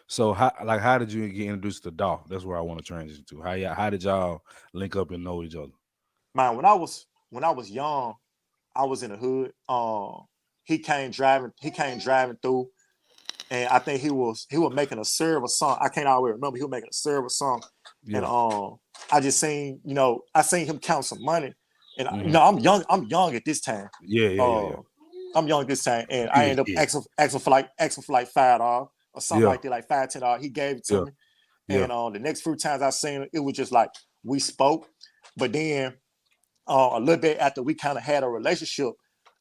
So how did you get introduced to Dolph? That's where I want to transition to. How did y'all link up and know each other? Man, when I was young, I was in the hood. He came driving through, and I think he was making a serve song. I can't always remember. He was making a serve song, and Yeah. I just seen I seen him count some money, and Hmm. I'm young at this time. Yeah, yeah, yeah, yeah. Uh, I'm young at this time, and I ended up Yeah. asking for like $5 or something Yeah. like that, like $5, $10. He gave it to Yeah. me, Yeah. and the next few times I seen him, it was just like we spoke, but then a little bit after we kind of had a relationship,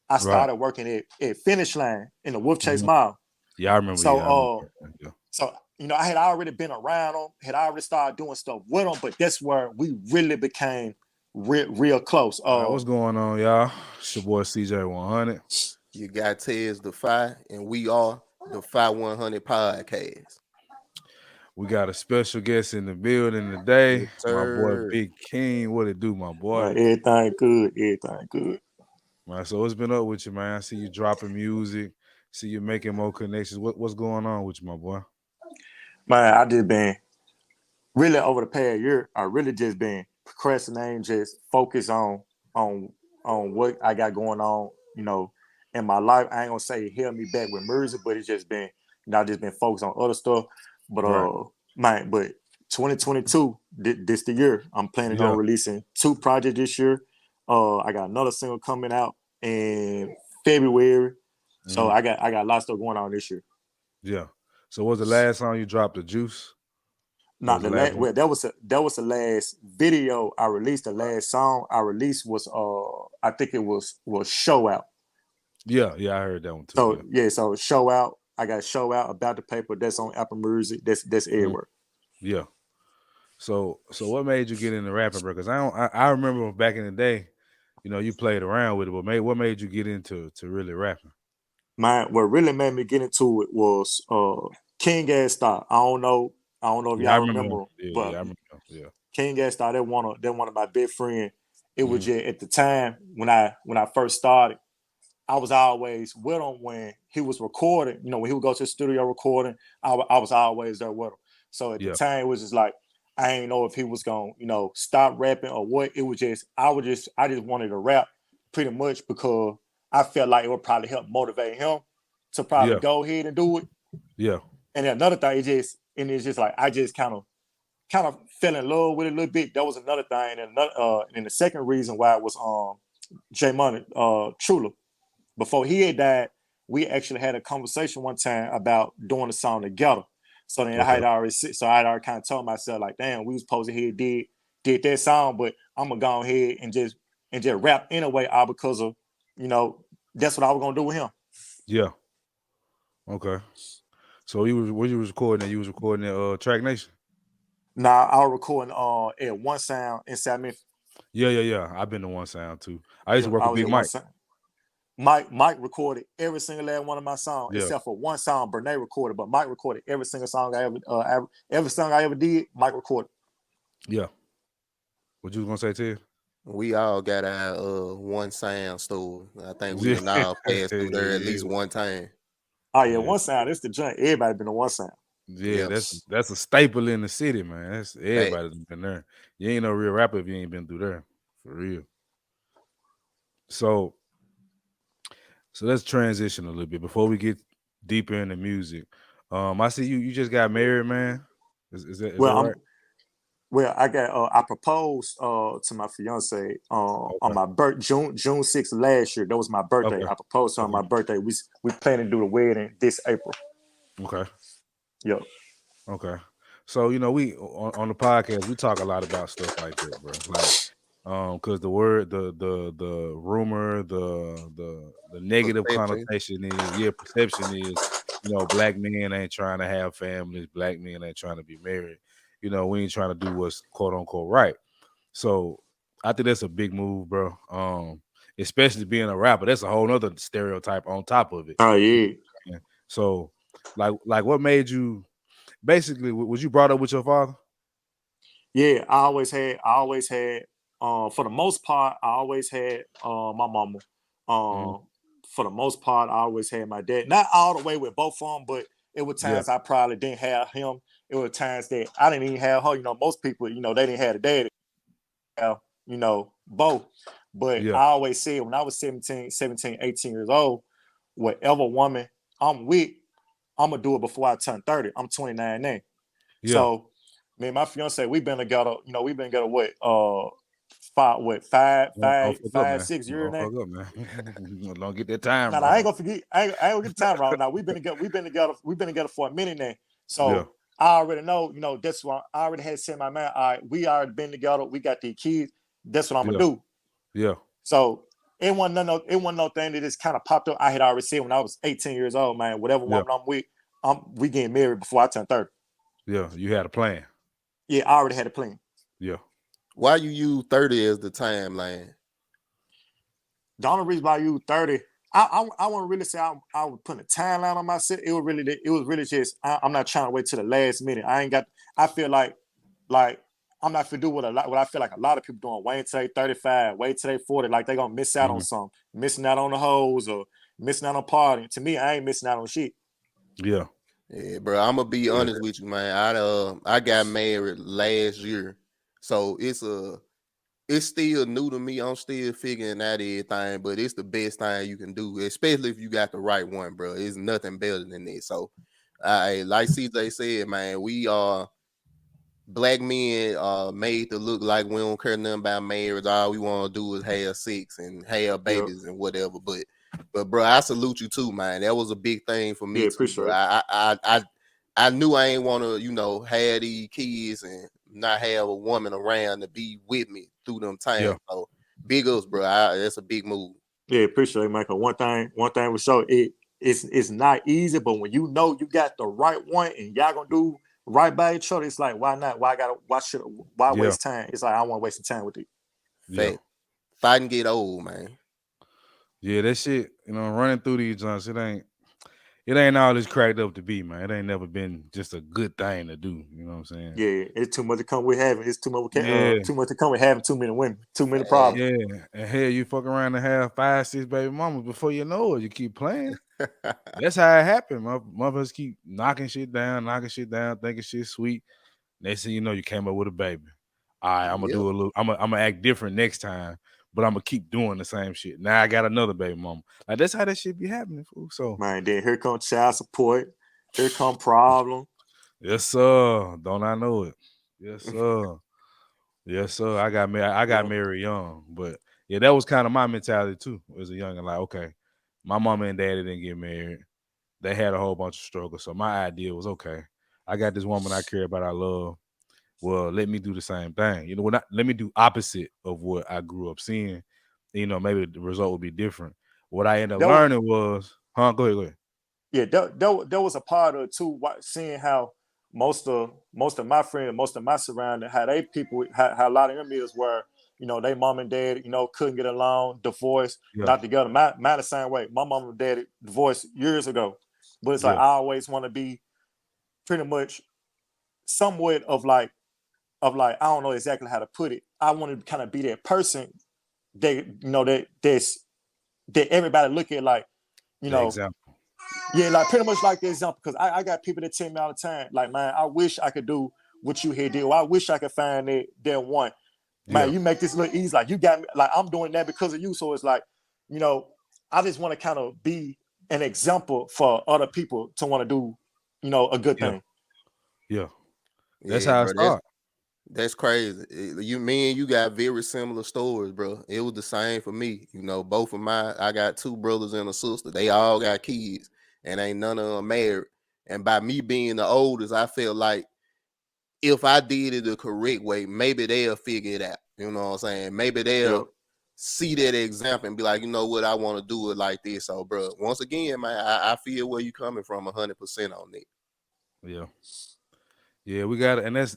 I Right. started working at Finish Line in the Wolf Chase Hmm. Mall. Yeah, I remember. So Yeah, I remember. Yeah. so I had already been around them, had already started doing stuff with them, but that's where we really became real close. All right, what's going on, y'all? It's your boy CJ 100. You got Tez the Fi, and we are the Fi 100 podcast. We got a special guest in the building today. Yes, My boy sir. Big Keem. What it do, my boy? Man, everything good. Man, so what's been up with you, man? I see you dropping music. See you making more connections. What's going on with you, my boy? Man, I just been really over the past year. I really just been procrastinating, just focus on on what I got going on. In my life. I ain't gonna say it held me back with music, but it's just been I just been focused on other stuff. But Right. man, but 2022, this the year. I'm planning on Yeah. releasing 2 projects this year. I got another single coming out in February. So Hmm. I got a lot of stuff going on this year. Yeah. So was the last song you dropped the Juice? That was Not the the last last. one? Well, that was the last video I released. The last song I released was I think it was Show Out. Yeah, yeah, I heard that one too. So Yeah. yeah, so Show Out. I got Show Out about the paper. That's on Apple Music. That's Mhm. everywhere. Yeah. So what made you get into rapping, bro? Because I remember back in the day, you played around with it, but what made you get into really rapping? What really made me get into it was King Gas Star. I don't know if Yeah, I y'all remember him. remember, Yeah, but yeah, I remember him. Yeah. King Gas Star. That one of my best friends. It was Hmm. just at the time when I first started. I was always with him when he was recording. When he would go to the studio recording, I was always there with him. So at the Yeah. time, it was just like I ain't know if he was gonna, stop rapping or what. It was just I just wanted to rap pretty much because I felt like it would probably help motivate him to probably Yeah. go ahead and do it. Yeah. And then another thing, it's just like I just kind of fell in love with it a little bit. That was another thing, and the second reason why it was J Money, Trula. Before he had died, we actually had a conversation one time about doing the song together. So then Okay. I had already kind of told myself like, damn, we was supposed to head did that song, but I'm gonna go ahead and just rap anyway, all because of you know that's what I was gonna do with him. Yeah. Okay. So you was where you was recording that? You was recording at Track Nation? Now I was recording at One Sound inside Memphis. Yeah, yeah, yeah. I've been to One Sound too. I used to Yeah, work I with was Big at One Mike. Sound. Mike recorded every single last one of my songs Yeah. except for one song Brene recorded, but Mike recorded every single song every song I ever did. Mike recorded. Yeah. What you was gonna say, Ted? We all got our one sound store. I think we Yeah. done all passed through there at Yeah. least one time. Oh yeah, Yeah. One Sound. It's the joint. Everybody been to One Sound. Yeah, Yep. that's a staple in the city, man. That's Fact. everybody's been there. You ain't no real rapper if you ain't been through there. For real. So let's transition a little bit before we get deeper into music. I see you just got married, man. Is that Well, right? I proposed to my fiance on Okay. my June 6th last year. That was my birthday. Okay. I proposed to her on Okay. my birthday. We plan to do the wedding this April. Okay. Yep. Okay. So we on the podcast we talk a lot about stuff like that, bro. Like, because the word, the rumor, the negative Perception. connotation is, yeah, perception is, black men ain't trying to have families, black men ain't trying to be married. We ain't trying to do what's quote unquote right. So I think that's a big move, bro. Especially being a rapper, that's a whole nother stereotype on top of it. Oh You yeah. know what I'm saying? So, like, what made you? Basically, was you brought up with your father? Yeah, I always had for the most part, I always had my mama. Mhm. For the most part, I always had my dad. Not all the way with both of them, but It was Yeah. times I probably didn't have him. It was times that I didn't even have her. Most people, they didn't have a daddy. Have, both. But Yeah. I always said when I was 17, 18 years old, whatever woman I'm with, I'm gonna do it before I turn 30. I'm 29 now. Yeah. So me and my fiance, we've been together, we've been together five, Don't five, fuck up, five, man. 6 years Don't now. fuck up, man. Don't get that time Now, I ain't wrong. gonna forget. I ain't gonna get the time wrong. Now We've been together for a minute now. Yeah. So I already know. That's what I already had said in my mind. All right, we already been together. We got these kids. That's what I'm gonna Yeah. do. Yeah. So it wasn't no thing that just kind of popped up. I had already said when I was 18 years old, man. Whatever Yeah. woman I'm with, we getting married before I turn 30. Yeah. You had a plan. Yeah, I already had a plan. Yeah. Why you use 30 as the timeline? The only reason why I use 30, I wouldn't really say I was putting a timeline on myself. It was really just I'm not trying to wait till the last minute. I feel like I'm not gonna do what I feel like a lot of people doing. Wait till they 35, wait till they 40, like they gonna miss out on Mhm. something, missing out on the hoes or missing out on partying. To me, I ain't missing out on shit. Yeah. Yeah, bro. I'm gonna be Yeah. honest with you, man. I got married last year, so it's still new to me. I'm still figuring out everything, but it's the best thing you can do, especially if you got the right one, bro. It's nothing better than that. So, I like CJ said, man, we are black men are made to look like we don't care nothing about marriage. All we want to do is have sex and have Yeah, babies and whatever. But bro, I salute you too, man. That was a big thing for me yeah, too, bro. appreciate it. I knew I ain't want to, have these kids and not have a woman around to be with me through them Yeah. times. So big ups, bro. That's a big move. Yeah, appreciate it, Michael. One thing was sure it's not easy, but when you know you got the right one and y'all gonna do right by each other, it's like why not? Why Yeah. waste time? It's like I want to waste time with it. Yeah. Fact. Fighting get old, man. Yeah. That shit, running through these joints, it ain't all it's cracked up to be, man. It ain't never been just a good thing to do. You know what I'm saying? Yeah, it's too much to come with having. It's Yeah. too much to come with having too many women, too many Fact. problems. Yeah. And hell, you fuck around and have 5, 6 baby mamas before you know it. You keep playing. That's how it happened. Motherfuckers keep knocking shit down, thinking shit sweet. Next thing you know, you came up with a baby. All right, I'm gonna Yep. do a little. I'm gonna act different next time, but I'm gonna keep doing the same shit. Now I got another baby mama. Like that's how that shit be happening, fool. So Man, then here comes child support. Here come problem. yes, sir. Don't I know it? Yes, sir. Yes, sir. I got married. I got Yeah, married young, but yeah, that was kind of my mentality too. As a young and like, okay, my mama and daddy didn't get married. They had a whole bunch of struggles. So my idea was okay. I got this woman I care about, I love. Well, let me do the same thing. Let me do opposite of what I grew up seeing. Maybe the result would be different. What I ended up that was learning was, huh? Go ahead. yeah, that was a part of it too. Seeing how most of my friends, most of my surrounding, how they people, how a lot of them is where they mom and dad, couldn't get along, divorced, Yeah, not together. My the same way. My mom and dad divorced years ago, but it's like yeah, I always want to be pretty much somewhat of like I don't know exactly how to put it. I want to kind of be that person that that everybody look at like you the know example. yeah, like pretty much like the example, because I got people that tell me all the time, like, man, I wish I could do what you here did. Or I wish I could find that one. Man, Yeah, you make this look easy. Like you got me, like I'm doing that because of you. So it's like, you know, I just want to kind of be an example for other people to want to do, a good yeah, thing. yeah. That's Yeah, how it bro. That's started. That's crazy. Me and you got very similar stories, bro. It was the same for me. Both of I got two brothers and a sister. They all got kids, and ain't none of them married. And by me being the oldest, I felt like if I did it the correct way, maybe they'll figure it out. You know what I'm saying? Maybe Yeah. they'll see that example and be like, you know what, I want to do it like this. So, bro, once again, man, I feel where you coming from 100% on it. Yeah. Yeah, we got it, and that's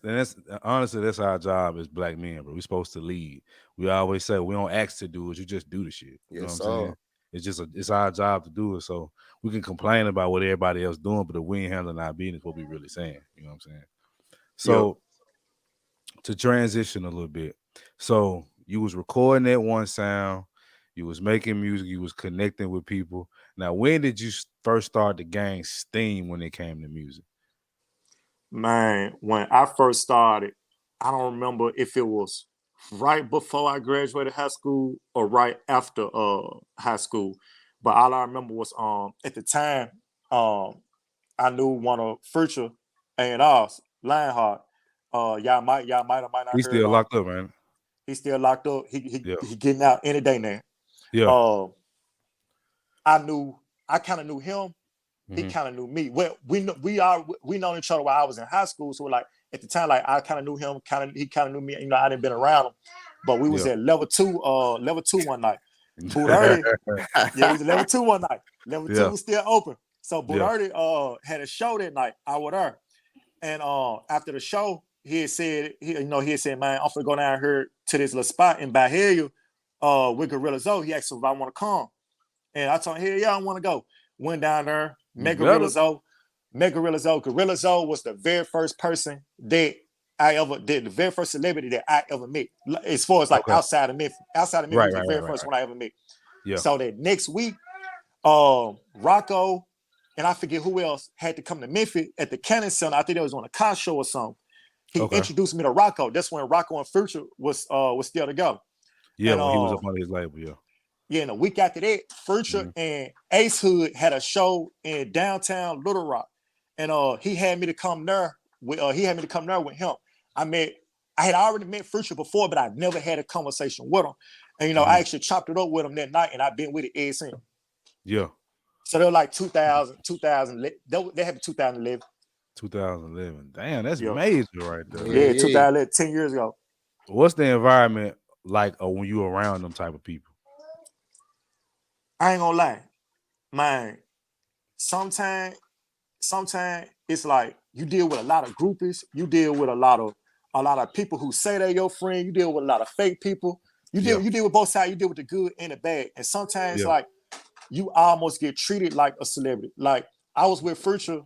honestly that's our job as black men, bro. We supposed to lead. We always say we don't ask to do it; you just do the shit. You know what Yes, I'm sir. saying? It's our job to do it. So we can complain about what everybody else doing, but if we ain't handling our business, what we really saying. You know what I'm saying? Yep. So to transition a little bit, so you was recording that one sound, you was making music, you was connecting with people. Now, when did you first start to gain steam when it came to music? Man, when I first started, I don't remember if it was right before I graduated high school or right after high school. But all I remember was at the time, um I knew one of Future A&R's, Lionheart. Y'all might have not He's heard still of him. locked up, man. He's still locked up. Yeah, He getting out any day now. yeah. Uh I kind of knew him. He Hmm. kind of knew me. Well, we known each other while I was in high school. So like at the time, like I kind of knew him, he kind of knew me. You know, I didn't been around him. But we was Yeah. at level two one night. Boot Early, yeah, we was at level two one night. Level two Yeah. was still open. So Boot Yeah. Early had a show that night. I was there. And after the show, he had said, man, I'm gonna go down here to this little spot in Bahia with Gorilla Zoe. He asked if I want to come. And I told him, yeah, I want to go. Went down there, You met better. Gorilla Zoe, met Gorilla Zoe. Gorilla Zoe was the very first person that I ever did, the very first celebrity that I ever met. As far as like Okay. outside of Memphis Right, was the right, right, very right, first right. one I ever met. Yeah. So that next week, Rocco and I forget who else had to come to Memphis at the Cannon Center. I think it was on a car show or something. He Okay. introduced me to Rocco. That's when Rocco and Future was still together. Yeah, And when he was up under his label, yeah. yeah, and a week after that, Future Hmm. and Ace Hood had a show in downtown Little Rock, and he had me to come there with him. I met, I had already met Future before, but I never had a conversation with him. And Hmm. I actually chopped it up with him that night, and I've been with it ever since. Yeah. So they were like 2000. They had 2011. 2011. Damn, that's Yeah, major right there. yeah, Yeah. 2011, 10 years ago. What's the environment like when you around them type of people? I ain't gonna lie, man. Sometimes it's like you deal with a lot of groupies, you deal with a lot of people who say they're your friend, you deal with a lot of fake people. Yeah. You deal with both sides, you deal with the good and the bad. And sometimes Yeah. like you almost get treated like a celebrity. Like I was with Future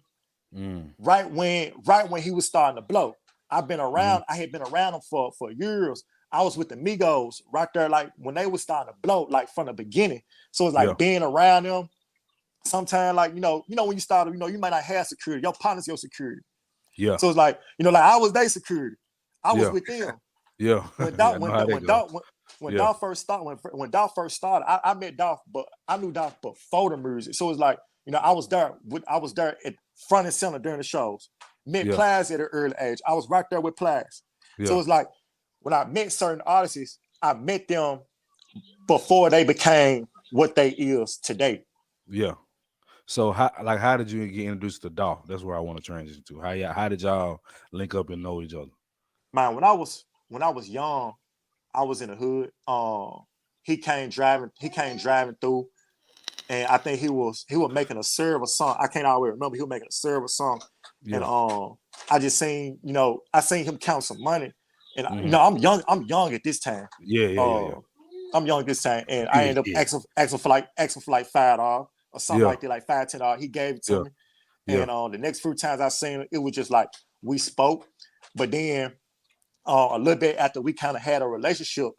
Mm. right when he was starting to blow. Hmm. I had been around him for years. I was with the Migos right there, like when they was starting to blow, like from the beginning. So it's Yeah. like being around them. Sometimes, like when you start, you might not have security. Your partner's your security. Yeah. So it's like, like I was their security. I was Yeah. with them Yeah. when Yeah. I Dolph know when how they when go. Dolph when Yeah. Dolph first started when Dolph first started. I met Dolph, but I knew Dolph before the music. So it's like, I was there at front and center during the shows. Met Yeah. Plies at an early age. I was right there with Plies. So Yeah. it's like when I met certain artists, I met them before they became what they is today. Yeah. So how did you get introduced to Dolph? That's where I want to transition to. How did y'all link up and know each other? Man, when I was young, I was in the hood. He came driving through, and I think he was making a serve or song. I can't always remember. He was making a serve or song, and Yeah. I just seen I seen him count some money, and Hmm. I'm young at this time. Yeah. Yeah. Yeah. Yeah. Uh, I'm young at this time, and I Yeah. ended up Yeah. asking for like $5 or something Yeah. like that, like $5, $10. He gave it to Yeah. me, Yeah. and the next few times I seen him, it was just like we spoke, but then a little bit after we kind of had a relationship,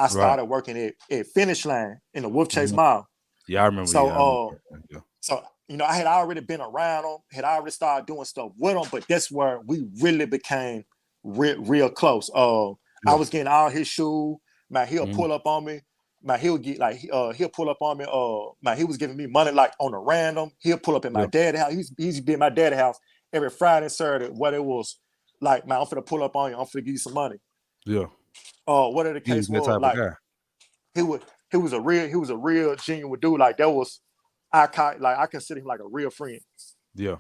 I Right. started working at Finish Line in the Wolf Chase Hmm. Mall. Yeah. I remember. So Yeah. I remember. Yeah. I had already been around him, had already started doing stuff with him, but that's where we really became real close. I Yeah. was getting all his shoes. Man, he'll Hmm. pull up on me. Man, he'll pull up on me. Man, he was giving me money like on a random. He'll pull up at my Yeah. dad's house. He's been at my dad's house every Friday and Saturday. What it was like, man, I'm finna pull up on you. I'm finna give you some money. Yeah. Whatever the He was case that was, type of like guy. he was a real genuine dude. Like that was I consider him like a real friend. Yeah.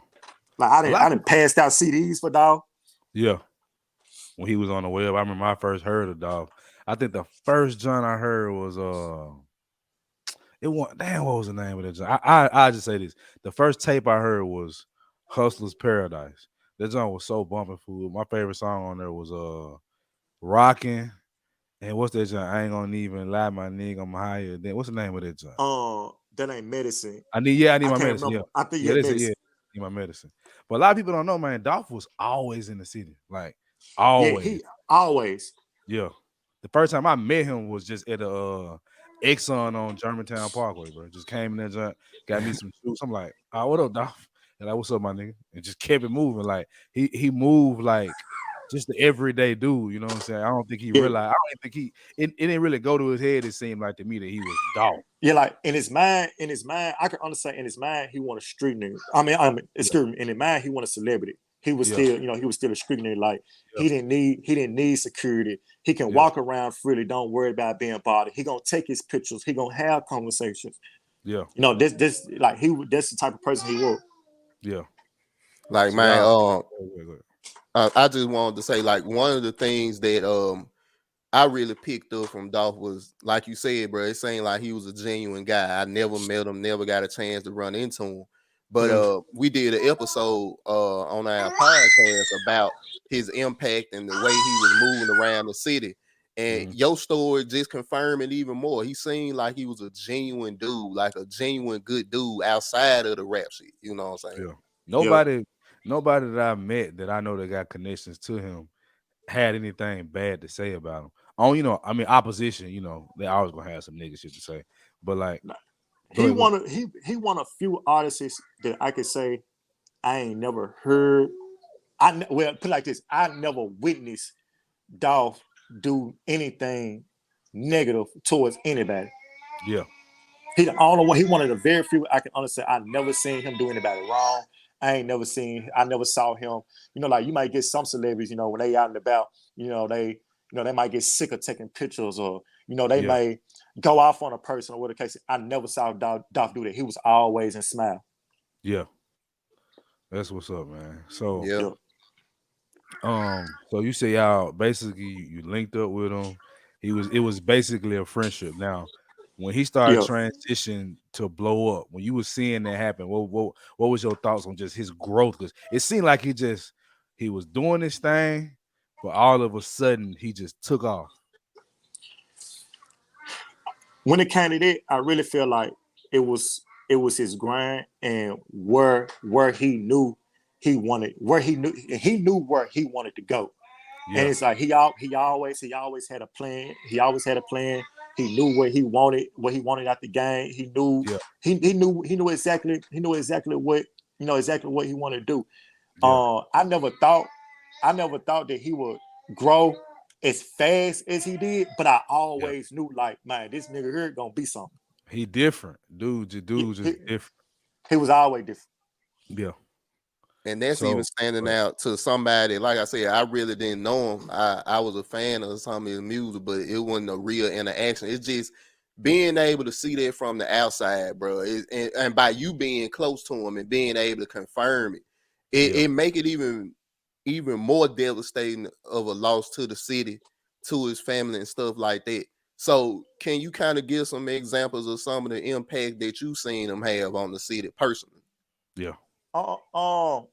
Like I A didn't lot I of didn't people. pass out CDs for dog. Yeah. When he was on the web, I remember I first heard of Dolph. I think the first John I heard was it was damn, what was the name of that John? I just say this. The first tape I heard was Hustler's Paradise. That John was so bumping food. My favorite song on there was Rockin'. And what's that John? I ain't gonna even lie, my nigga. I'm higher than what's the name of that John? That ain't medicine. I need I my can't medicine. Yeah. remember. I think Yeah, yeah, they said, yeah, medicine. I need my medicine. But a lot of people don't know, man, Dolph was always in the city. Like Yeah, always. he always. Yeah. The first time I met him was just at Exxon on Germantown Parkway, bro. Just came in there, got me some shoes. I'm like, oh, what up, Dolph? And like, what's up, my nigga? And just kept it moving. Like he moved like just the everyday dude. You know what I'm saying? I don't think he Yeah, realized. I don't even think it didn't really go to his head. It seemed like to me that he was Dolph. yeah, like in his mind, I can understand in his mind he want a street nigga. I mean, Yeah, excuse me, in his mind he want a celebrity. He was yeah, still, he was still a street nigga. Like yeah, he didn't need security. He can yeah, walk around freely. Don't worry about being bothered. He gonna take his pictures. He gonna have conversations. yeah, This like that's the type of person he was. yeah. Like So man, y'all, go ahead. I just wanted to say like one of the things that I really picked up from Dolph was like you said, bro. It seemed like he was a genuine guy. I never met him, never got a chance to run into him. But Mhm. we did an episode on our podcast about his impact and the way he was moving around the city. And Mhm. your story just confirmed it even more. He seemed like he was a genuine dude, like a genuine good dude outside of the rap shit. You know what I'm saying? Yeah. Yep. Nobody that I met that I know that got connections to him had anything bad to say about him. Oh, I mean, opposition, they always gonna have some nigga shit to say. But like, go He ahead, go ahead. one of he one of few artists that I could say I ain't never heard. Well, put it like this: I never witnessed Dolph do anything negative towards anybody. Yeah, He the only one. He one of the very few I can honestly say I never seen him do anybody wrong. I never saw him. Like you might get some celebrities, when they out and about, they might get sick of taking pictures or, they yeah, may go off on a person or whatever the case. I never saw Dolph do that. He was always in smile. yeah. That's what's up, man. So, Yeah. Yeah. so you say y'all basically you linked up with him. It was basically a friendship. Now, when he started Yeah. transition to blow up, when you were seeing that happen, what was your thoughts on just his growth? Because it seemed like he was doing this thing, but all of a sudden he just took off. When it came to that, I really feel like it was his grind and where he knew where he wanted to go. And Yeah, it's like he always had a plan. He always had a plan. He knew what he wanted out the game. yeah, He knew exactly what he wanted to do. yeah, I never thought that he would grow as fast as he did, but I yeah. always knew like, man, this nigga here gonna be something. He different, dude. The He, dude he, just different. he was always different. Yeah. And that's even So, standing out to somebody. Like I said, I really didn't know him. I was a fan of some of his music, but it wasn't a real interaction. It's just being able to see that from the outside, bro. And by you being close to him and being able to confirm it, it, yeah. it make it even more devastating of a loss to the city, to his family and stuff like that. So can you kind of give some examples of some of the impact that you seen him have on the city personally? Yeah. Uh, um,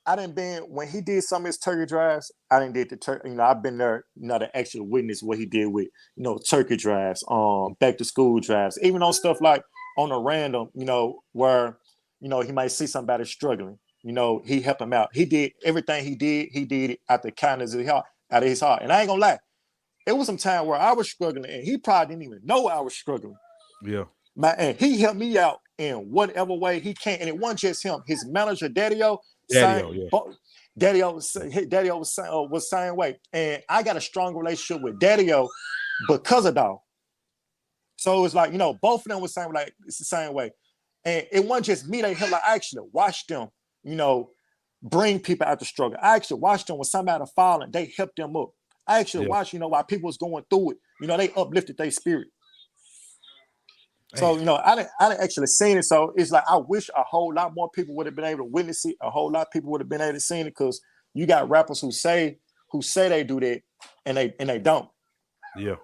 I didn't been when he did some of his turkey drives. I didn't did the turkey. I've been there, to actually witness what he did with, turkey drives, back to school drives, even on stuff like on a random, where, he might see somebody struggling. He helped him out. He did everything he did. He did it out the kindness of his heart, out of his heart. And I ain't gonna lie, it was some time where I was struggling, and he probably didn't even know I was struggling. Yeah. And he helped me out in whatever way he can. And it wasn't just him. His manager, Daddy-O, Daddy-O, same. yeah. Daddy-O was same way. And I got a strong relationship with Daddy-O because of Dolph. So it was like, both of them was same, like it's the same way. And it wasn't just me they helped. Like, I actually watched them, bring people out the struggle. I actually watched them when somebody falling, they helped them up. I actually Yeah. watched, while people was going through it, they uplifted their spirit. Damn. So, I didn't actually seen it. So it's like I wish a whole lot more people would have been able to witness it. A whole lot of people would have been able to see it because you got rappers who say they do that and they don't. Yeah.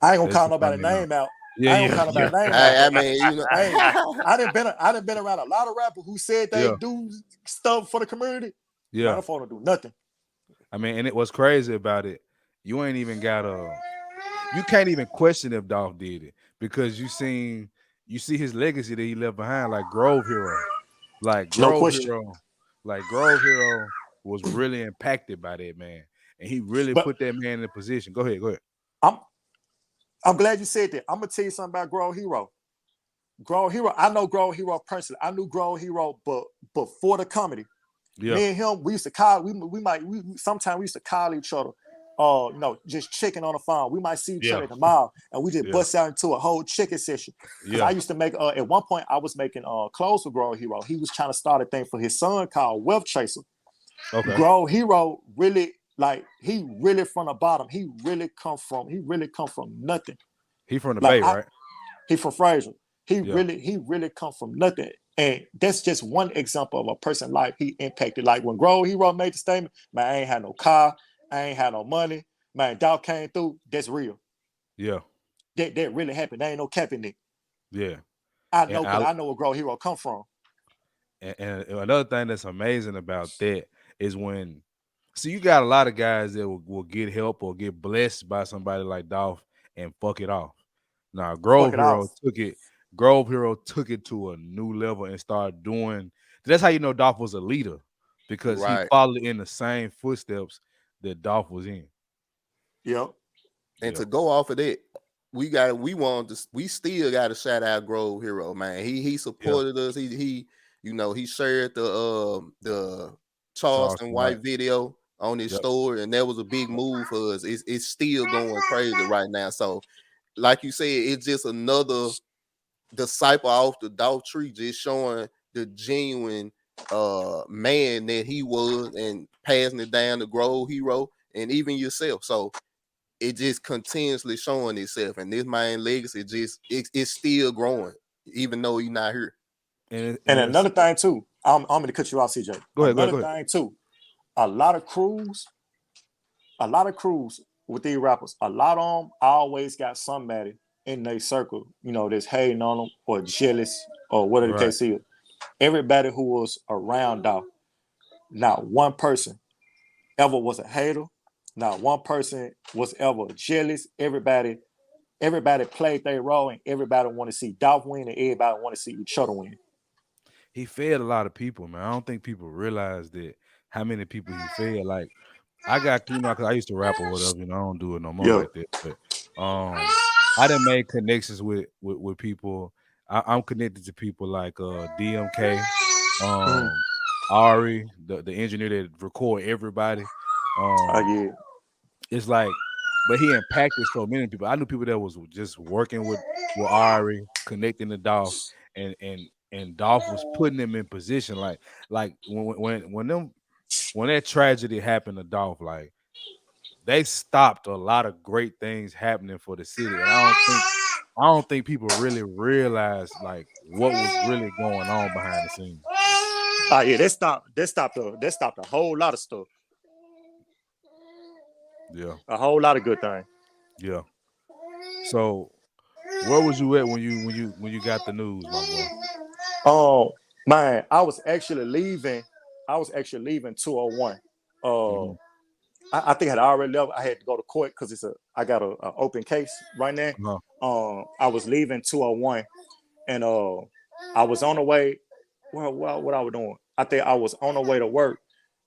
I ain't gonna That's call the nobody thing. name out. Yeah, I ain't gonna yeah, call nobody yeah. name out. I mean, Hey, I done been around a lot of rappers who said they Yeah. do stuff for the community. Man, Yeah. I'm for to do nothing. I mean, and it was crazy about it. You ain't even got you can't even question if Dolph did it because you see his legacy that he left behind, like Grove Hero. Like No Grove question. Hero, like Grove Hero was really impacted by that man. And he really But put that man in a position. Go ahead, go ahead. I'm I'm glad you said that. I'm gonna tell you something about GroveHero. GroveHero, I know GroveHero personally. I knew GroveHero, but before the comedy, Yeah, me and him, we used to call. We sometimes we used to call each other. Just checking on the phone. We might see each other yeah, at the mall, and we just yeah, bust out into a whole chicken session. Because I yeah. used to make. At one point, I was making clothes for GroveHero. He was trying to start a thing for his son called Wealth Chaser. Okay. GroveHero really like he really from the bottom. He really come from nothing. He from the Like Bay, right? he from Fraser. Yeah, He really come from nothing. And that's just one example of a person's life he impacted. Like when GroveHero made the statement, man, I ain't had no car, I ain't had no money. Man, dog came through. That's real. yeah, That really happened. There ain't no cap in it. yeah. I And know because I know where GroveHero come from. and another thing that's amazing about that is when see you got a lot of guys that will get help or get blessed by somebody like Dolph and fuck it off. Now Fuck it off. Grove Hero took it to a new level and started doing that's how you know Dolph was a leader because he Right. followed in the same footsteps that Dolph was in. Yep. And Yeah. to go off of that, we still got to shout out GroveHero, man. He Yeah. supported us. He shared the Charleston Charleston White White. video on his Yep. story, and that was a big move for us. It's still going crazy right now. So, like you said, it's just another disciple off the dog tree, just showing the genuine man that he was and passing it down to GroveHero and even yourself. So it just continuously showing itself, and this man legacy it's still growing, even though he's not here. And And it's another thing too, I'm gonna cut you off, CJ. go ahead, go ahead, Another go ahead. thing too, a lot of crews, a lot of crews with these rappers, a lot of them always got somebody in their circle, that's hating on them or jealous or whatever the Right. case is. Everybody who was around Dolph, not one person ever was a hater. Not one person was ever jealous. Everybody played their role, and everybody want to see Dolph win, and everybody want to see each other win. He fed a lot of people, man. I don't think people realize that how many people he fed. Like I got, because I used to rap or whatever, I don't do it no more Yeah. like that. But I done made connections with people. I'm connected to people like DMK, Mhm. um, Ari, the engineer that record everybody. Um, Yeah. it's like, but he impacted so many people. I knew people that was just working with Ari, connecting to Dolph, and Dolph was putting them in position. Like when that tragedy happened to Dolph, like they stopped a lot of great things happening for the city, and I don't think people really realize like what was really going on behind the scenes. Yeah, they stopped a whole lot of stuff. Yeah, A whole lot of good things. yeah. So where was you at when you got the news, my boy? Um, man, I was actually leaving 201. Uh, Hmm. I think I had already left. I had to go to court because I got a open case right now. Uh-huh. I was leaving 201, and I was on the way. Well, what I was doing? I think I was on the way to work,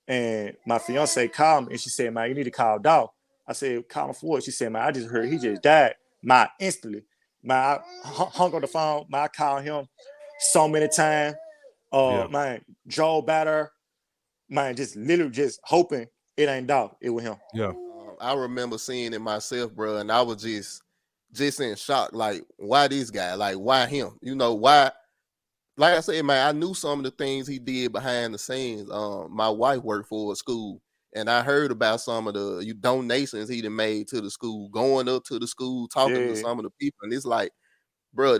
and my fiance called me, and she said, "Man, you need to call Dolph." I said, "Call him for what?" She said, "Man, I just heard he just died." Man, instantly, man, I hung on the phone. Man, I called him so many times. Yeah, Man, Joe Batter, man, just literally just hoping it ain't Dolph. It was him. yeah, I remember seeing it myself, bro, and I was just in shock. Like, why this guy? Like, why him? Why? Like I said, man, I knew some of the things he did behind the scenes. My wife worked for a school, and I heard about some of the donations he done made to the school, going up to the school, talking to Yeah, some of the people, and it's like, bro,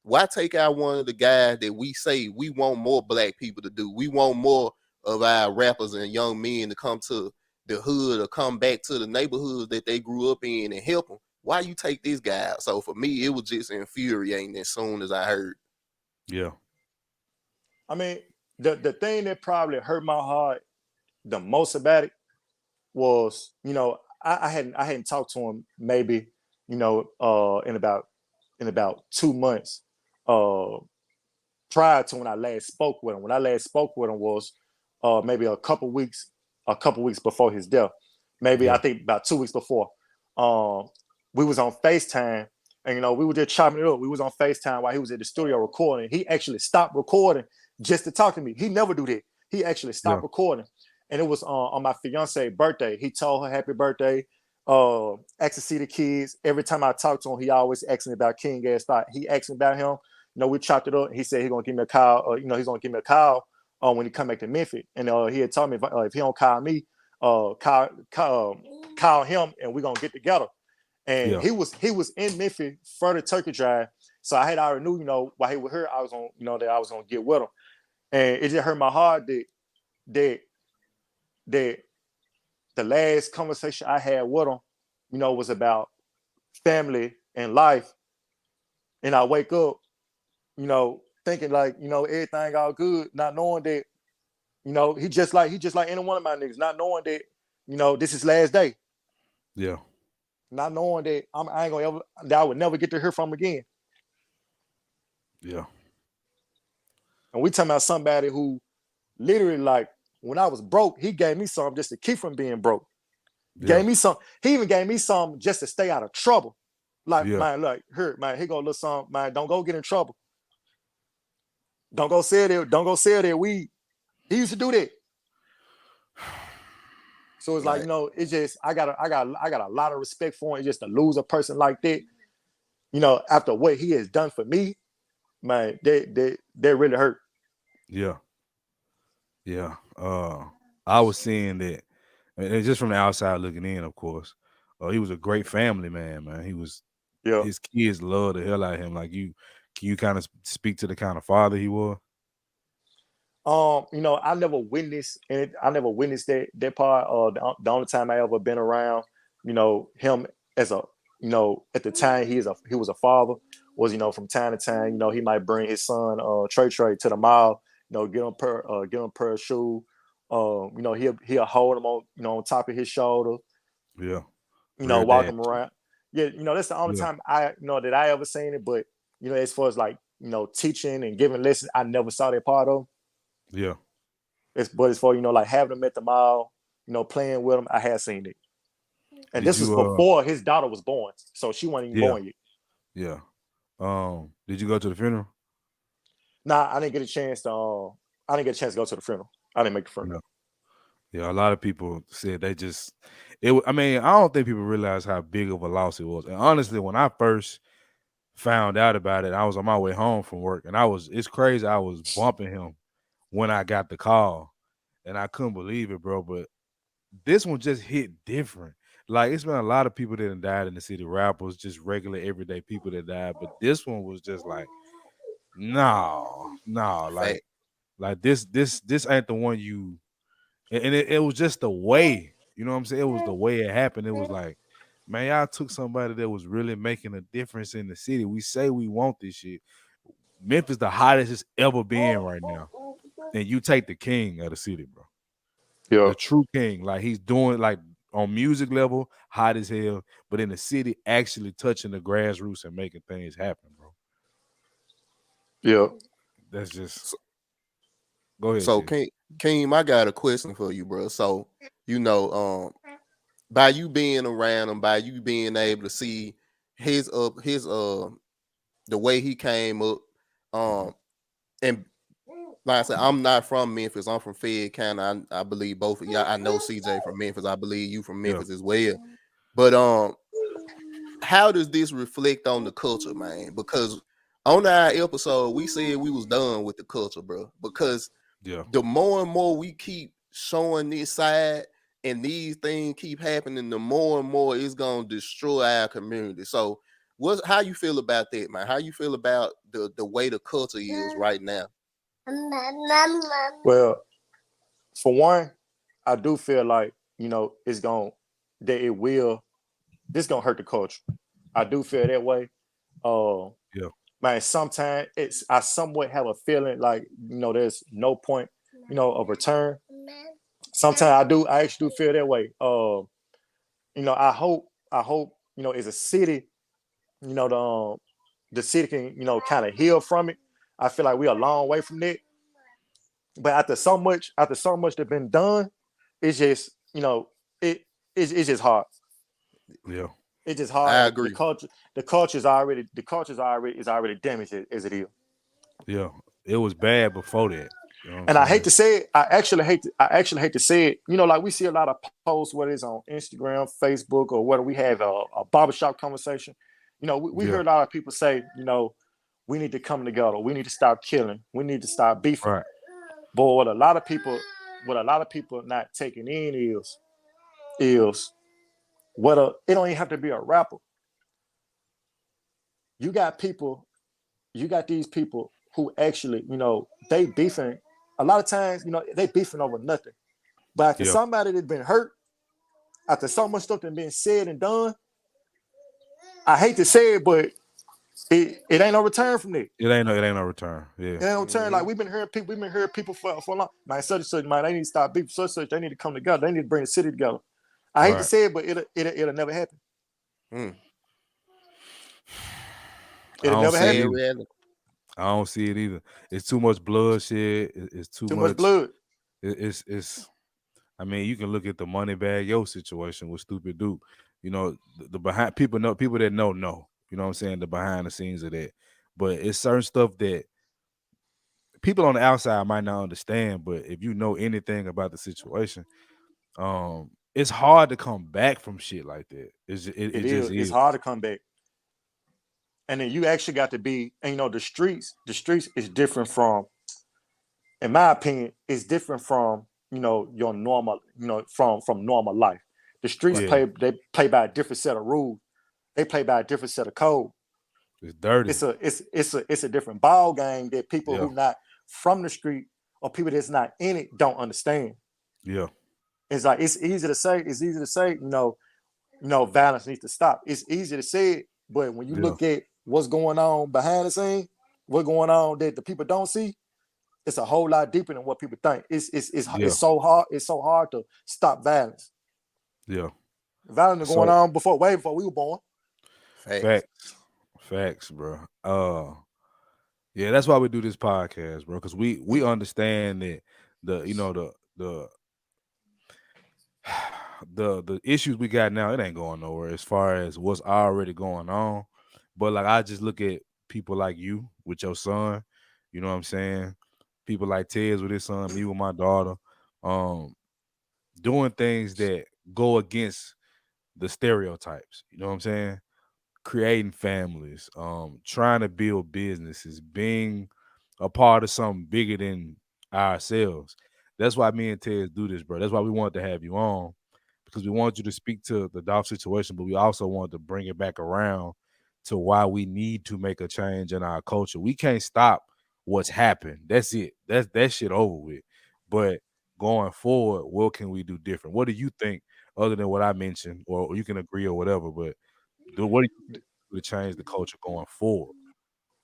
why take out one of the guys that we say we want more black people to do? We want more of our rappers and young men to come to the hood or come back to the neighborhoods that they grew up in and help them. Why you take this guy out? So for me, it was just infuriating as soon as I heard. yeah, I mean, the thing that probably hurt my heart the most about it was, I hadn't talked to him maybe, in about 2 months uh prior to when I last spoke with him. When I last spoke with him was maybe a couple weeks before his death. Maybe I yeah, think about 2 weeks before. Um we was on FaceTime, and we were just chopping it up. We was on FaceTime while he was at the studio recording. He actually stopped recording just to talk to me. He never do that. He actually stopped recording, and it was on my fiance's birthday. He told her happy birthday. Asked to see the kids. Every time I talk to him, he always asks me about King Gas Thought. He asked me about him. We chopped it up. He said he's gonna give me a call. He's gonna give me a call when he come back to Memphis. And he had told me if he don't call me, call him, and we're gonna get together. And he was in Memphis for the turkey drive. So I had already knew, while he was here, I was on, that I was gonna get with him. And it just hurt my heart that the last conversation I had with him, was about family and life. And I wake up, thinking like, everything all good, not knowing that, he just like any one of my niggas, not knowing that, this is last day. Yeah. Not knowing that I ain't gonna ever, that I would never get to hear from him again. Yeah. And we talking about somebody who literally, like, when I was broke, he gave me something just to keep from being broke. Gave me some. He even gave me some just to stay out of trouble. Like, man, look, here, man, here go a little something, man. Don't go get in trouble. Don't go sell that weed. He used to do that. So it's like, it's just I got a lot of respect for him. Just to lose a person like that, after what he has done for me, man, that really hurt. Yeah. Yeah. I was seeing that, and just from the outside looking in, of course. He was a great family man. He was. Yeah. His kids love the hell out of him. Like, can you kind of speak to the kind of father he was? I never witnessed it. I never witnessed that part. The only time I ever been around, him as a, at the time he was a father, was, from time to time, he might bring his son Trey to the mall, get him a pair of shoes. He'll hold him on top of his shoulder. Yeah. Walk him around. Yeah, that's the only time that I ever seen it. But as far as like teaching and giving lessons, I never saw that part of. Yeah. But as far like having them at the mall, playing with them, I had seen it. And this was before his daughter was born, so she wasn't even born yet. Yeah. Did you go to the funeral? Nah, I didn't get a chance to. I didn't get a chance to go to the funeral. I didn't make the funeral. Yeah, a lot of people said they just. I mean, I don't think people realize how big of a loss it was. And honestly, when I first found out about it, I was on my way home from work, and it's crazy. I was bumping him when I got the call, and I couldn't believe it, bro. But this one just hit different. Like, it's been a lot of people that have died in the city, rappers, just regular everyday people that died. But this one was just like, no, like this ain't the one you. And it was just the way, you know what I'm saying? It was the way it happened. It was like, man, y'all took somebody that was really making a difference in the city. We say we want this shit. Memphis the hottest it's ever been right now. And you take the king of the city, bro. Yeah. The true king. Like, he's doing, like, on music level, hot as hell, but in the city, actually touching the grassroots and making things happen, bro. Yeah. That's just. Go ahead. So, Chief. Keem, I got a question for you, bro. So, by you being around him, by you being able to see his the way he came up, and like I said, I'm not from Memphis. I'm from Fayette County. I believe both of y'all. I know CJ from Memphis. I believe you from Memphis as well. But how does this reflect on the culture, man? Because on our episode, we said we was done with the culture, bro. Because the more and more we keep showing this side and these things keep happening, the more and more it's gonna destroy our community. So, how you feel about that, man? How you feel about the way the culture is right now? Well, for one, I do feel like this gonna hurt the culture. I do feel that way. Man, sometimes I somewhat have a feeling like there's no point of return. Sometimes I actually do feel that way. I hope as a city, the city can kind of heal from it. I feel like we're a long way from that. But after so much that's been done, it's just it's just hard. Yeah. It's just I hard. agree. The culture is already damaged as it is. Yeah, it was bad before that. You know what I'm And I hate saying? to say it. I actually hate to say it. Like we see a lot of posts, whether it's on Instagram, Facebook, or whether we have a barbershop conversation. We Yeah, hear a lot of people say, we need to come together. We need to stop killing. We need to stop beefing. right. But what a lot of people not taking in is it don't even have to be a rapper. You got people, you got these people who actually, they beefing. A lot of times, they beefing over nothing. But after Yeah, somebody that's been hurt, after so much stuff that's been said and done, I hate to say it, but it ain't no return from it. it ain't no return. Yeah, It ain't no return. Like Hmm. we've been hearing people for a long. Man, such and such, man, they need to stop beef. Such, they need to come together. They need to bring the city together. I hate to right. say it, but it'll never happen. Mm. I It'll don't never see it Sad happen. either. reality. I don't see it either. It's too much bloodshed. It's too Too much much. blood. It's. I mean, you can look at the money bag yo situation with Stupid Duke. The behind people that know. You know what I'm saying? The behind the scenes of that. But it's certain stuff that people on the outside might not understand. But if you know anything about the situation, it's hard to come back from shit like that. It It just is. It's is. hard to come back. And then you actually got to be. And the streets is different from, in my opinion, is different from your normal, from normal life. The streets Yeah, play by a different set of rules. They play by a different set of code. it's dirty. It's a different ball game that people Yeah, who not from the street or people that's not in it don't understand. yeah, It's like it's easy to say, violence needs to stop. It's easy to say it, but when you yeah, look at what's going on behind the scene, what's going on that the people don't see, it's a whole lot deeper than what people think. yeah, It's so hard. It's so hard to stop violence. yeah. Violence was going So on way before we were born. Facts. facts, facts, bro. Yeah, that's why we do this podcast, bro. Because we understand that the you know the the issues we got now, it ain't going nowhere as far as what's already going on. But like I just look at people like you with your son, you know what I'm saying? People like Tez with his son, me with my daughter, um, doing things that go against the stereotypes. You know what I'm saying? Creating families, trying to build businesses, being a part of something bigger than ourselves. That's why me and Tez do this, bro. That's why we wanted to have you on because we wanted you to speak to the Dolph situation, but we also wanted to bring it back around to why we need to make a change in our culture. We can't stop what's happened. That's it. That's that shit over with. But going forward, what can we do different? What do you think, other than what I mentioned, or you can agree or whatever? But what do you to change the culture going forward?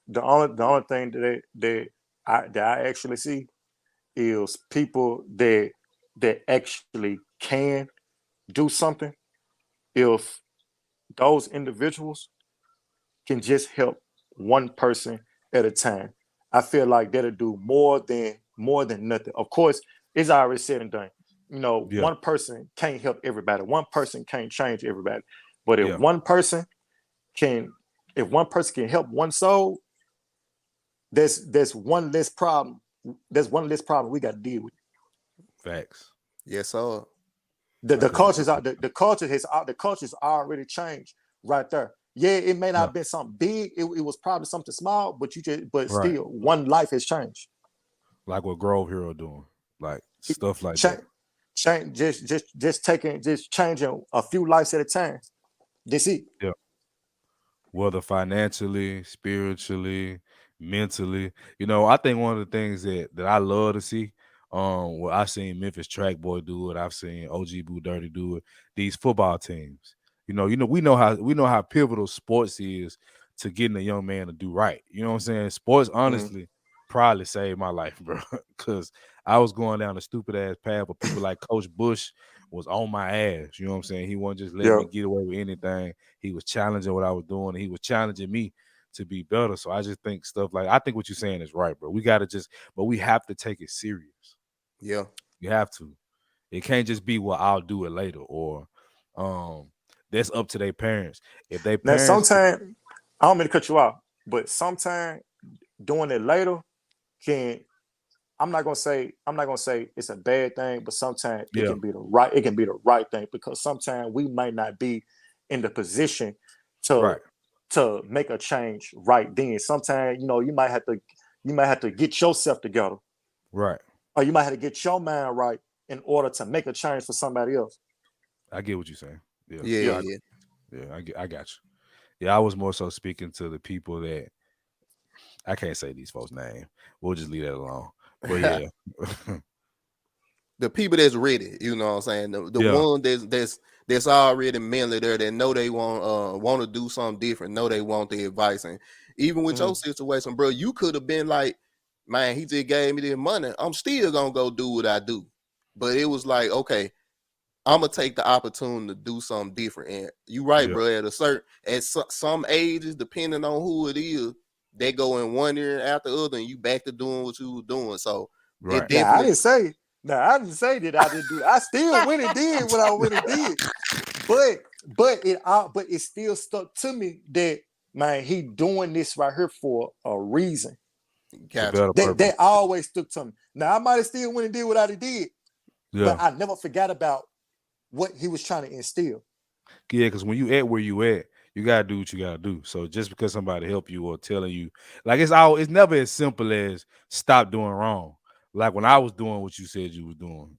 The only thing that I actually see is people that actually can do something. If those individuals can just help one person at a time, I feel like that'll do more than nothing. Of course, it's already said and done. Yeah, One person can't help everybody. One person can't change everybody. But if yeah, one person can, if one person can help one soul, there's one less problem. There's one less problem we got to deal with. facts. Yes, sir. The I the couldn't cultures agree. are the culture's already changed right there. Yeah, it may not Yeah, have been something big. It was probably something small, but right. still, one life has changed. Like what GroveHero doing, like It, stuff like that. change, change, just changing a few lives at a time. That's it. Yeah. Whether financially, spiritually, mentally. I think one of the things that I love to see, what I've seen Memphis Track Boy do it, I've seen OG Boo Dirty do it, these football teams. We know how pivotal sports is to getting a young man to do right. You know what I'm saying? Sports Mm. honestly probably saved my life, bro. Cause I was going down a stupid ass path, but people like Coach Bush was on my ass. You know what I'm saying? He wasn't just letting Yeah. me get away with anything. He was challenging what I was doing, and he was challenging me to be better. So I just think stuff like I think what you're saying is right, bro. But we have to take it serious. Yeah. You have to. It can't just be well, I'll do it later, or um, that's up to their parents. If they Now, parents, sometimes I don't mean to cut you off, but sometimes doing it later can. I'm not gonna say it's a bad thing, but sometimes it yeah, can be the right. It can be the right thing because sometimes we might not be in the position to right, make a change right then. Sometimes you might have to get yourself together, right. or you might have to get your mind right in order to make a change for somebody else. I get what you're saying. Yeah, Yeah, Yeah, yeah. I got you. Yeah, I was more so speaking to the people that I can't say these folks' name. We'll just leave that alone. But yeah, The people that's ready, you know what I'm saying? The yeah, one that's already mentally there, that know they want to do something different, know they want the advice. And even with your mm, situation, bro, you could have been like, man, he just gave me this money. I'm still gonna go do what I do. But it was like, okay, I'm gonna take the opportunity to do something different. And you right, yeah, bro. Some ages, depending on who it is, they go in one ear after the other, and you back to doing what you were doing. So it right, now I definitely didn't say. Now I didn't say that I didn't do it. I still went and did what I went and did. But it still stuck to me that man, he doing this right here for a reason. it's a got you. better That purpose. always stuck to me. Now I might have still went and did what I did, but Yeah, I never forgot about what he was trying to instill. yeah, because when you at where you at, you gotta do what you gotta do. So just because somebody help you or telling you, like it's never as simple as stop doing wrong. Like when I was doing what you said you was doing,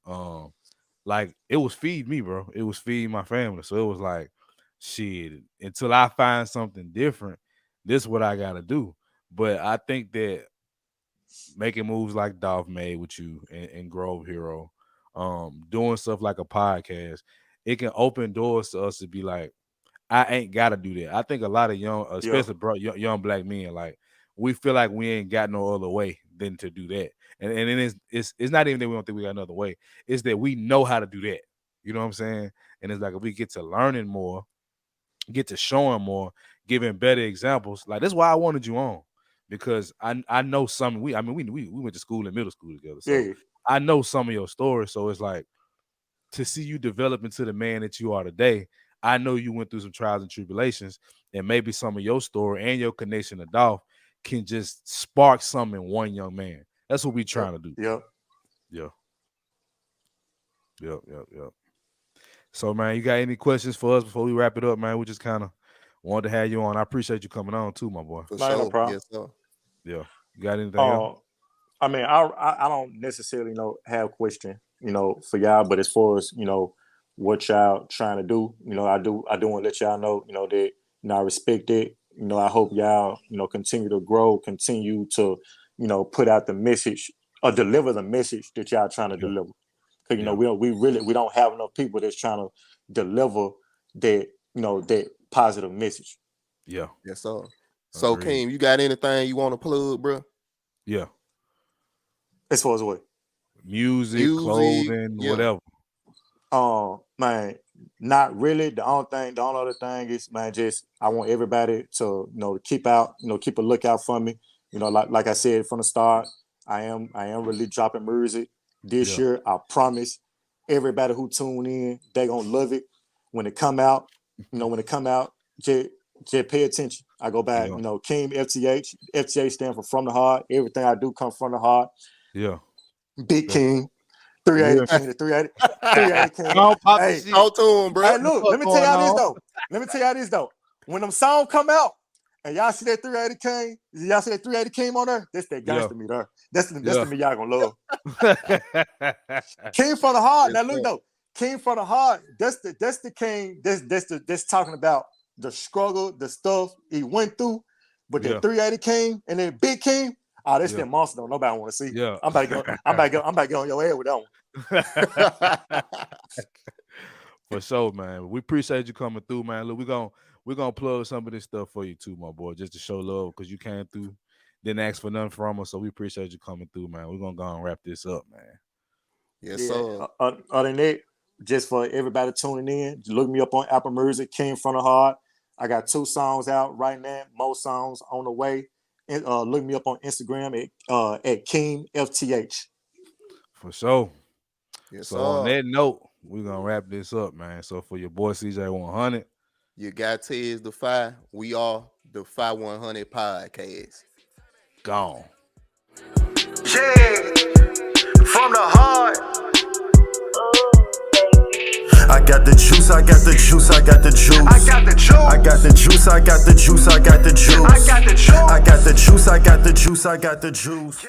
like it was feed me, bro. It was feed my family. So it was like, shit, until I find something different, this is what I gotta do. But I think that making moves like Dolph made with you and Grove Hero, doing stuff like a podcast, it can open doors to us to be like, I ain't gotta do that. I think a lot of young, Yeah, especially bro, young black men, like we feel like we ain't got no other way than to do that. And then it's not even that we don't think we got another way. It's that we know how to do that. You know what I'm saying? And it's like if we get to learning more, get to showing more, giving better examples. Like that's why I wanted you on because I know some. We went to school in middle school together, so yeah, I know some of your stories. So it's like to see you develop into the man that you are today. I know you went through some trials and tribulations, and maybe some of your story and your connection to Dolph can just spark something in one young man. That's what we yep, trying to do. yep. Yeah, yep. So, man, you got any questions for us before we wrap it up, man? We just kind of wanted to have you on. I appreciate you coming on too, my boy. For No, ain't no sure. problem. Yes, sir. Yeah. You got anything else? Uh, I mean, I don't necessarily have question for y'all, but as far as what y'all trying to do, I do want to let y'all know that I respect it. I hope y'all continue to grow, continue to put out the message or deliver the message that y'all trying to Yeah. deliver. Because Yeah. we don't have enough people that's trying to deliver that that positive message. Yeah. Yes, sir. So, Agreed. Keem, you got anything you want to plug, bro? Yeah. As far as what? Music, Music, clothing, yeah. whatever. Man, not really. The only other thing is, man, just I want everybody to, keep out, keep a lookout for me. Like I said from the start, I am really dropping music this Yeah. year. I promise everybody who tune in, they gonna love it when it come out. When it come out, just pay attention. I go back, Yeah. Keem FTH. FTH stand for from the heart. Everything I do comes from the heart. Yeah. Big That's King, yeah. 380 King, the 380, 380 King. Don't pop the Hey, shit. Talk to him, bro. hey, look, What's let me tell going y'all this on? though. When them songs come out and y'all see that 380 King, y'all see that 380 King on there, that's that Yeah. gangster me there. That's the Yeah. me y'all gonna love. King from the heart. Yes, Now look sir. though, King from the heart. That's the King. That's talking about the struggle, the stuff he went through. But that Yeah. 380 King and that Big King, that's Yeah. that monster. Don't nobody want to see. Yeah. I'm about to go. I'm about to get on your head with that one. For sure, man. We appreciate you coming through, man. Look, we're gonna plug some of this stuff for you too, my boy, just to show love because you came through, didn't ask for nothing from us. So we appreciate you coming through, man. We're gonna go and wrap this up, man. Yes, Yeah. sir. Other than that, just for everybody tuning in, look me up on Apple Music, King from the Heart. I got 2 songs out right now, more songs on the way. And look me up on Instagram at Keem FTH. For sure. Yes, So on sir. that note, we're gonna wrap this up, man. So for your boy CJ 100, You got Tez the Fi. We are the Fi 100 podcast. Gone. Yeah, from the heart. I got the juice, I got the juice, I got the juice. I got the juice. I got the juice, I got the juice, I got the juice. I got the juice. I got the juice, I got the juice, I got the juice.